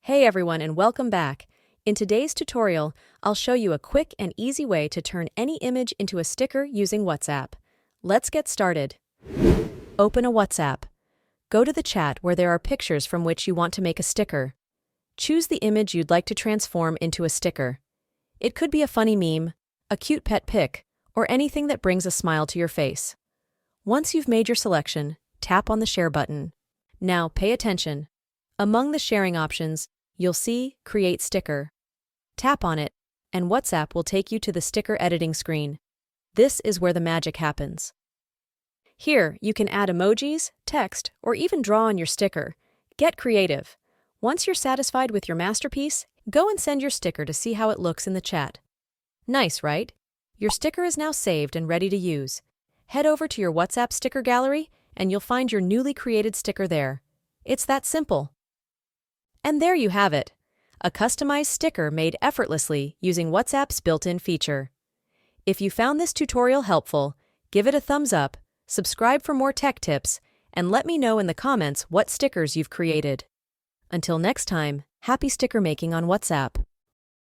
Hey everyone and welcome back. In today's tutorial, I'll show you a quick and easy way to turn any image into a sticker using WhatsApp. Let's get started. Open a WhatsApp. Go to the chat where there are pictures from which you want to make a sticker. Choose the image you'd like to transform into a sticker. It could be a funny meme, a cute pet pic, or anything that brings a smile to your face. Once you've made your selection, tap on the share button. Now pay attention. Among the sharing options, you'll see Create Sticker. Tap on it, and WhatsApp will take you to the sticker editing screen. This is where the magic happens. Here, you can add emojis, text, or even draw on your sticker. Get creative. Once you're satisfied with your masterpiece, go and send your sticker to see how it looks in the chat. Nice, right? Your sticker is now saved and ready to use. Head over to your WhatsApp sticker gallery, and you'll find your newly created sticker there. It's that simple. And there you have it, a customized sticker made effortlessly using WhatsApp's built-in feature. If you found this tutorial helpful, give it a thumbs up, subscribe for more tech tips, and let me know in the comments what stickers you've created. Until next time, happy sticker making on WhatsApp.